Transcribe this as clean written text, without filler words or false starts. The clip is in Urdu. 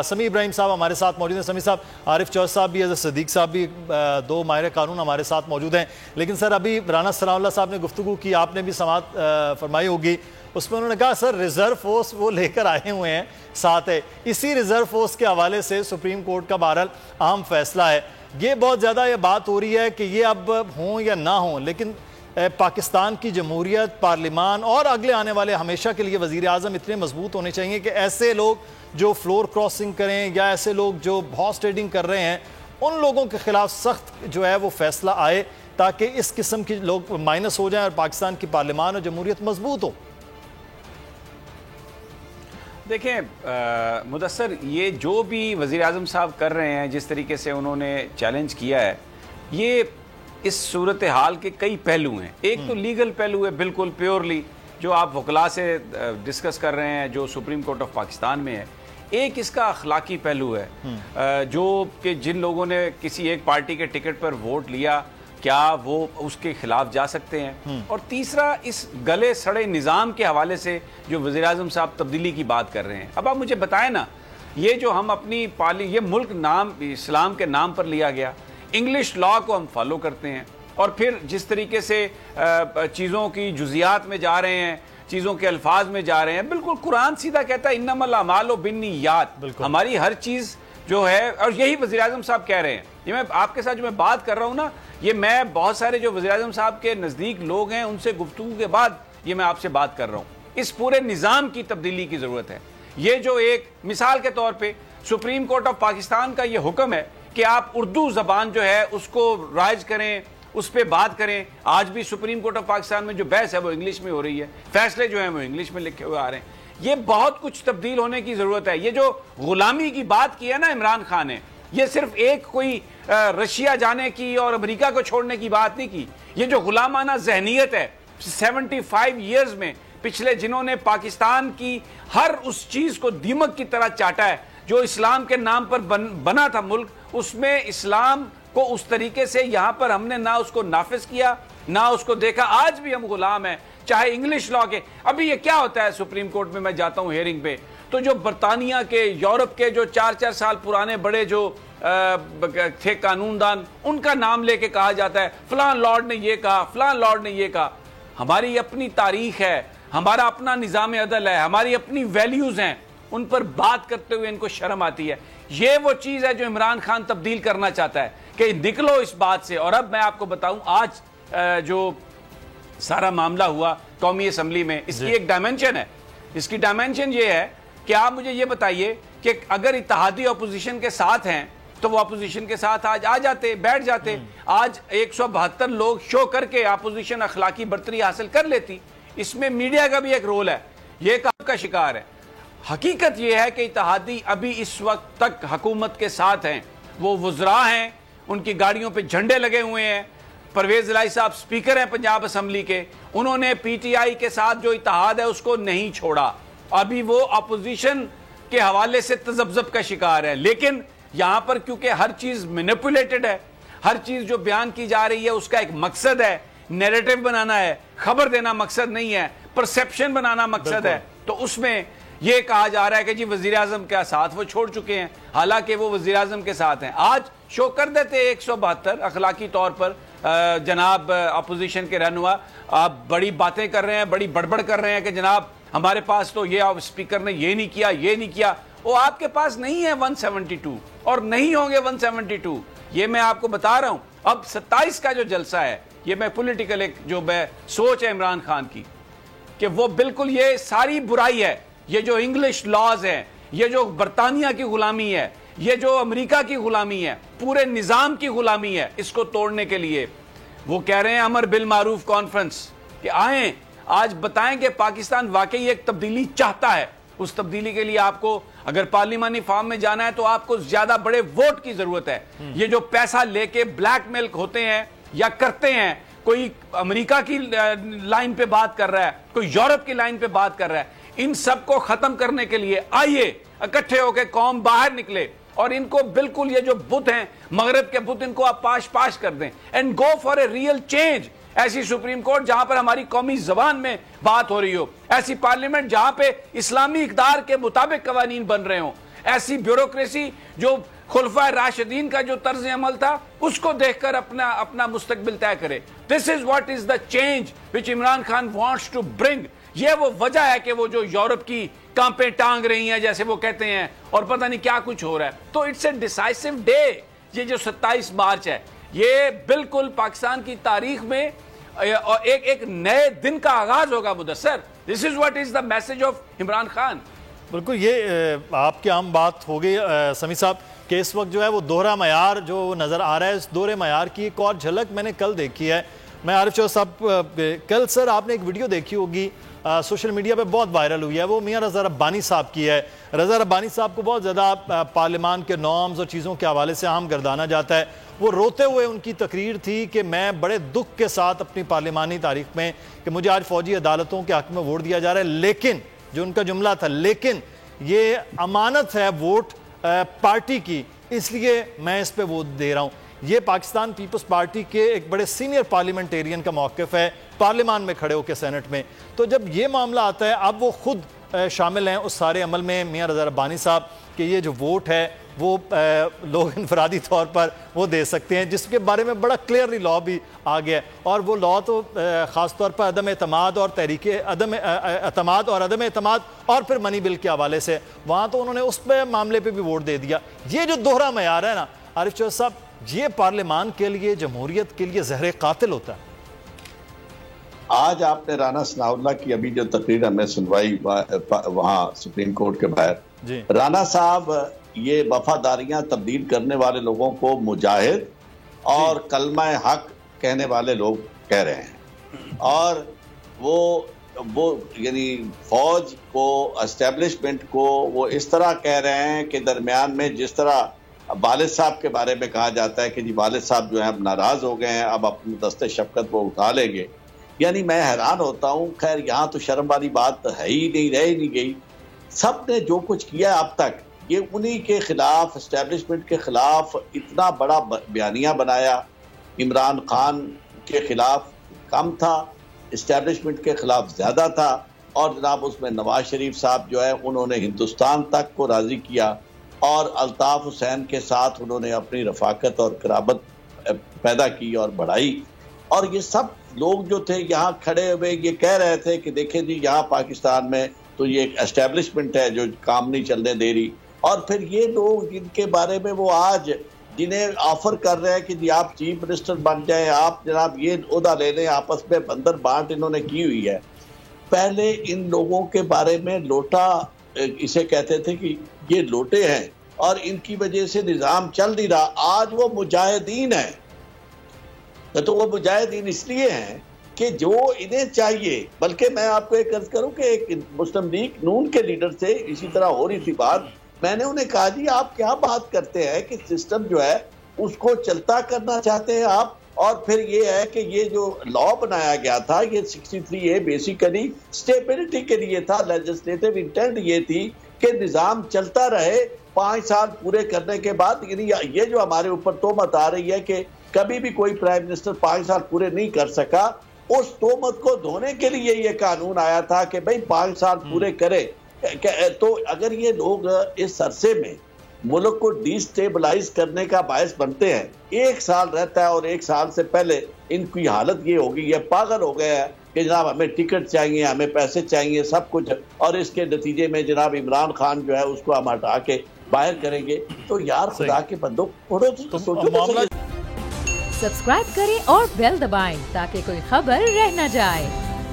سمیع ابراہیم صاحب ہمارے ساتھ موجود ہیں۔ سمیع صاحب، عارف چوہدری صاحب بھی، حضرت صدیق صاحب بھی، دو ماہر قانون ہمارے ساتھ موجود ہیں۔ لیکن سر، ابھی رانا ثناء اللہ صاحب نے گفتگو کی، آپ نے بھی سماعت فرمائی ہوگی، اس میں انہوں نے کہا سر ریزرو فورس وہ لے کر آئے ہوئے ہیں ساتھ ہے، اسی ریزرو فورس کے حوالے سے سپریم کورٹ کا بہرحال اہم فیصلہ ہے۔ یہ بہت زیادہ یہ بات ہو رہی ہے کہ یہ اب ہوں یا نہ ہوں، لیکن پاکستان کی جمہوریت، پارلیمان اور اگلے آنے والے ہمیشہ کے لیے وزیر اعظم اتنے مضبوط ہونے چاہیے کہ ایسے لوگ جو فلور کراسنگ کریں یا ایسے لوگ جو ہارس ٹریڈنگ کر رہے ہیں، ان لوگوں کے خلاف سخت جو ہے وہ فیصلہ آئے تاکہ اس قسم کی لوگ مائنس ہو جائیں اور پاکستان کی پارلیمان اور جمہوریت مضبوط ہو۔ دیکھیں مدثر، یہ جو بھی وزیر اعظم صاحب کر رہے ہیں، جس طریقے سے انہوں نے چیلنج کیا ہے، یہ اس صورتحال کے کئی پہلو ہیں۔ ایک تو لیگل پہلو ہے، بالکل پیورلی جو آپ وکلاء سے ڈسکس کر رہے ہیں، جو سپریم کورٹ آف پاکستان میں ہے۔ ایک اس کا اخلاقی پہلو ہے، جو کہ جن لوگوں نے کسی ایک پارٹی کے ٹکٹ پر ووٹ لیا، کیا وہ اس کے خلاف جا سکتے ہیں؟ اور تیسرا، اس گلے سڑے نظام کے حوالے سے جو وزیر اعظم صاحب تبدیلی کی بات کر رہے ہیں۔ اب آپ مجھے بتائیں نا، یہ جو ہم اپنی یہ ملک نام اسلام کے نام پر لیا گیا، انگلش لا کو ہم فالو کرتے ہیں، اور پھر جس طریقے سے چیزوں کی جزیات میں جا رہے ہیں، چیزوں کے الفاظ میں جا رہے ہیں، بالکل قرآن سیدھا کہتا ہے انما الاعمال بالنیات، ہماری ہر چیز جو ہے، اور یہی وزیر اعظم صاحب کہہ رہے ہیں۔ یہ میں آپ کے ساتھ جو میں بات کر رہا ہوں نا، یہ میں بہت سارے جو وزیر اعظم صاحب کے نزدیک لوگ ہیں ان سے گفتگو کے بعد یہ میں آپ سے بات کر رہا ہوں۔ اس پورے نظام کی تبدیلی کی ضرورت ہے۔ یہ جو ایک مثال کے طور پہ سپریم کورٹ آف پاکستان کا یہ حکم ہے کہ آپ اردو زبان جو ہے اس کو رائج کریں، اس پہ بات کریں۔ آج بھی سپریم کورٹ آف پاکستان میں جو بحث ہے وہ انگلش میں ہو رہی ہے، فیصلے جو ہیں وہ انگلش میں لکھے ہوئے آ رہے ہیں۔ یہ بہت کچھ تبدیل ہونے کی ضرورت ہے۔ یہ جو غلامی کی بات کی ہے نا عمران خان نے، یہ صرف ایک کوئی رشیا جانے کی اور امریکہ کو چھوڑنے کی بات نہیں کی۔ یہ جو غلامانہ ذہنیت ہے 75 ایئرز میں پچھلے، جنہوں نے پاکستان کی ہر اس چیز کو دیمک کی طرح چاٹا ہے، جو اسلام کے نام پر بنا تھا ملک، اس میں اسلام کو اس طریقے سے یہاں پر ہم نے نہ اس کو نافذ کیا، نہ اس کو دیکھا۔ آج بھی ہم غلام ہیں، چاہے انگلش لا کے۔ ابھی یہ کیا ہوتا ہے سپریم کورٹ میں جاتا ہوں ہیئرنگ پہ، تو جو برطانیہ کے، یورپ کے جو 4 سال پرانے بڑے جو تھے قانون دان، ان کا نام لے کے کہا جاتا ہے فلاں لارڈ نے یہ کہا، فلاں لارڈ نے یہ کہا۔ ہماری اپنی تاریخ ہے، ہمارا اپنا نظام عدل ہے، ہماری اپنی ویلیوز ہیں، ان پر بات کرتے ہوئے ان کو شرم آتی ہے۔ یہ وہ چیز ہے جو عمران خان تبدیل کرنا چاہتا ہے کہ نکلو اس بات سے۔ اور اب میں آپ کو بتاؤں، آج جو سارا معاملہ ہوا قومی اسمبلی میں، اس کی ایک ڈائمنشن ہے۔ اس کی ڈائمنشن یہ ہے کہ آپ مجھے یہ بتائیے کہ اگر اتحادی اپوزیشن کے ساتھ ہیں تو وہ اپوزیشن کے ساتھ آج آ جاتے، بیٹھ جاتے۔ آج 172 لوگ شو کر کے اپوزیشن اخلاقی برتری حاصل کر لیتی۔ اس میں میڈیا کا بھی ایک رول ہے، یہ کام کا شکار ہے۔ حقیقت یہ ہے کہ اتحادی ابھی اس وقت تک حکومت کے ساتھ ہیں، وہ وزراء ہیں، ان کی گاڑیوں پہ جھنڈے لگے ہوئے ہیں۔ پرویز الہی صاحب سپیکر ہیں پنجاب اسمبلی کے، انہوں نے پی ٹی آئی کے ساتھ جو اتحاد ہے اس کو نہیں چھوڑا۔ ابھی وہ اپوزیشن کے حوالے سے تذبذب کا شکار ہے، لیکن یہاں پر کیونکہ ہر چیز مینیپولیٹڈ ہے، ہر چیز جو بیان کی جا رہی ہے اس کا ایک مقصد ہے، نیریٹو بنانا ہے، خبر دینا مقصد نہیں ہے، پرسیپشن بنانا مقصد ہے، تو اس میں یہ کہا جا رہا ہے کہ جی وزیر اعظم کا ساتھ وہ چھوڑ چکے ہیں، حالانکہ وہ وزیر اعظم کے ساتھ ہیں۔ آج شو کر دیتے 172 اخلاقی طور پر، جناب اپوزیشن کے رہنما، آپ بڑی باتیں کر رہے ہیں، بڑی بڑبڑ کر رہے ہیں کہ جناب ہمارے پاس تو یہ اسپیکر نے یہ نہیں کیا، یہ نہیں کیا۔ وہ آپ کے پاس نہیں ہے 172 اور نہیں ہوں گے 172، یہ میں آپ کو بتا رہا ہوں۔ اب 27 کا جو جلسہ ہے، یہ میں پولیٹیکل ایک جو میں سوچ ہے عمران خان کی کہ وہ بالکل یہ ساری برائی ہے، یہ جو انگلش لاز ہے، یہ جو برطانیہ کی غلامی ہے، یہ جو امریکہ کی غلامی ہے، پورے نظام کی غلامی ہے، اس کو توڑنے کے لیے وہ کہہ رہے ہیں امر بالمعروف کانفرنس کہ آئیں، آج بتائیں کہ پاکستان واقعی ایک تبدیلی چاہتا ہے۔ اس تبدیلی کے لیے آپ کو اگر پارلیمانی فارم میں جانا ہے تو آپ کو زیادہ بڑے ووٹ کی ضرورت ہے۔ یہ جو پیسہ لے کے بلیک میل ہوتے ہیں یا کرتے ہیں، کوئی امریکہ کی لائن پہ بات کر رہا ہے، کوئی یورپ کی لائن پہ بات کر رہا ہے، ان سب کو ختم کرنے کے لیے آئیے اکٹھے ہو کے قوم باہر نکلے، اور ان کو بالکل یہ جو بت ہیں، مغرب کے بت، ان کو آپ پاش کر دیں and go for a real change. ایسی سپریم کورٹ جہاں پر ہماری قومی زبان میں بات ہو رہی ہو، ایسی پارلیمنٹ جہاں پہ اسلامی اقدار کے مطابق قوانین بن رہے ہوں، ایسی بیوروکریسی جو خلفائے راشدین کا جو طرز عمل تھا اس کو دیکھ کر اپنا مستقبل طے کرے. This is what is the change which Imran Khan wants to bring. یہ وہ وجہ ہے کہ وہ جو یورپ کی کانپیں ٹانگ رہی ہیں جیسے وہ کہتے ہیں اور پتہ نہیں کیا کچھ ہو رہا ہے. تو اٹس اے ڈیسائسو ڈے. یہ جو 27 مارچ ہے یہ بالکل پاکستان کی تاریخ میں ایک نئے دن کا آغاز ہوگا Mudassir. This is what is the message of Imran Khan. بالکل یہ آپ کی عام بات ہو گئی سمیع صاحب کہ اس وقت جو ہے وہ دوہرا معیار جو نظر آ رہا ہے. اس دوہرے معیار کی ایک اور جھلک میں نے کل دیکھی ہے. میں عارف چوہدری صاحب کل سر آپ نے ایک ویڈیو دیکھی ہوگی سوشل میڈیا پہ بہت وائرل ہوئی ہے, وہ میاں رضا ربانی صاحب کی ہے. رضا ربانی صاحب کو بہت زیادہ پارلیمان کے نارمز اور چیزوں کے حوالے سے عام گردانا جاتا ہے. وہ روتے ہوئے ان کی تقریر تھی کہ میں بڑے دکھ کے ساتھ اپنی پارلیمانی تاریخ میں کہ مجھے آج فوجی عدالتوں کے حق میں ووٹ دیا جا رہا ہے, لیکن جو ان کا جملہ تھا لیکن یہ امانت ہے ووٹ پارٹی کی, اس لیے میں اس پہ ووٹ دے رہا ہوں. یہ پاکستان پیپلز پارٹی کے ایک بڑے سینئر پارلیمنٹیرین کا موقف ہے پارلیمان میں کھڑے ہو کے سینٹ میں. تو جب یہ معاملہ آتا ہے اب وہ خود شامل ہیں اس سارے عمل میں میاں رضا ربانی صاحب کہ یہ جو ووٹ ہے وہ لوگ انفرادی طور پر وہ دے سکتے ہیں, جس کے بارے میں بڑا کلیئرلی لا بھی آ گیا ہے. اور وہ لا تو خاص طور پر عدم اعتماد اور تحریک عدم اعتماد اور عدم اعتماد اور پھر منی بل کے حوالے سے وہاں تو انہوں نے اس پہ معاملے پہ بھی ووٹ دے دیا. یہ جو دوہرا معیار ہے نا عارف چوہدری صاحب, یہ پارلیمان کے لیے جمہوریت کے لیے زہر قاتل ہوتا ہے. آج آپ نے رانا ثناء اللہ کی ابھی جو تقریر ہمیں سنوائی وہاں سپریم کورٹ کے باہر, رانا صاحب یہ وفاداریاں تبدیل کرنے والے لوگوں کو مجاہد اور کلمہ حق کہنے والے لوگ کہہ رہے ہیں. اور وہ یعنی فوج کو اسٹیبلشمنٹ کو وہ اس طرح کہہ رہے ہیں کہ درمیان میں جس طرح والد صاحب کے بارے میں کہا جاتا ہے کہ جی والد صاحب جو ہیں اب ناراض ہو گئے ہیں, اب اپنے دست شفقت وہ اٹھا لیں گے. یعنی میں حیران ہوتا ہوں. خیر یہاں تو شرم والی بات ہے ہی نہیں, رہ ہی نہیں گئی. سب نے جو کچھ کیا اب تک یہ انہی کے خلاف, اسٹیبلشمنٹ کے خلاف اتنا بڑا بیانیہ بنایا. عمران خان کے خلاف کم تھا, اسٹیبلشمنٹ کے خلاف زیادہ تھا. اور جناب اس میں نواز شریف صاحب جو ہے انہوں نے ہندوستان تک کو راضی کیا اور الطاف حسین کے ساتھ انہوں نے اپنی رفاقت اور قرابت پیدا کی اور بڑھائی. اور یہ سب لوگ جو تھے یہاں کھڑے ہوئے یہ کہہ رہے تھے کہ دیکھیں جی یہاں پاکستان میں تو یہ ایک اسٹیبلشمنٹ ہے جو کام نہیں چلنے دے رہی. اور پھر یہ لوگ جن کے بارے میں وہ آج جنہیں آفر کر رہے ہیں کہ جی آپ چیف منسٹر بن جائیں, آپ جناب یہ عہدہ لے لیں, آپس میں بندر بانٹ انہوں نے کی ہوئی ہے. پہلے ان لوگوں کے بارے میں لوٹا اسے کہتے تھے کہ یہ لوٹے ہیں اور ان کی وجہ سے نظام چل نہیں رہا. آج وہ مجاہدین ہیں. تو وہ مجاہدین اس لیے ہیں کہ جو انہیں چاہیے, بلکہ میں آپ کو ایک عرض کروں کہ ایک مسلم لیگ نون کے لیڈر سے اسی طرح ہو رہی تھی بات. میں نے انہیں کہا جی آپ کیا بات کرتے ہیں کہ سسٹم جو ہے اس کو چلتا کرنا چاہتے ہیں آپ, اور پھر یہ ہے کہ یہ جو لا بنایا گیا تھا یہ 63A بیسیکلی اسٹیبلٹی کے لیے تھا. لیجسلیٹو انٹینٹ یہ تھی کہ نظام چلتا رہے 5 سال پورے کرنے کے بعد. یعنی یہ جو ہمارے اوپر تہمت آ رہی ہے کہ کبھی بھی کوئی پرائم منسٹر 5 سال پورے نہیں کر سکا, اس تہمت کو دھونے کے لیے یہ قانون آیا تھا کہ بھئی 5 سال پورے کرے. تو اگر یہ لوگ اس عرصے میں ملک کو ڈی سٹیبلائز کرنے کا باعث بنتے ہیں, 1 سال رہتا ہے اور 1 سال سے پہلے ان کی حالت یہ ہوگی, یہ پاگل ہو گیا ہے کہ جناب ہمیں ٹکٹ چاہیے, ہمیں پیسے چاہیے, سب کچھ, اور اس کے نتیجے میں جناب عمران خان جو ہے اس کو ہم ہٹا کے باہر کریں گے. تو یار خدا کے بندوں تو سوچو. سبسکرائب کریں اور بیل دبائیں تاکہ کوئی خبر رہ نہ جائے.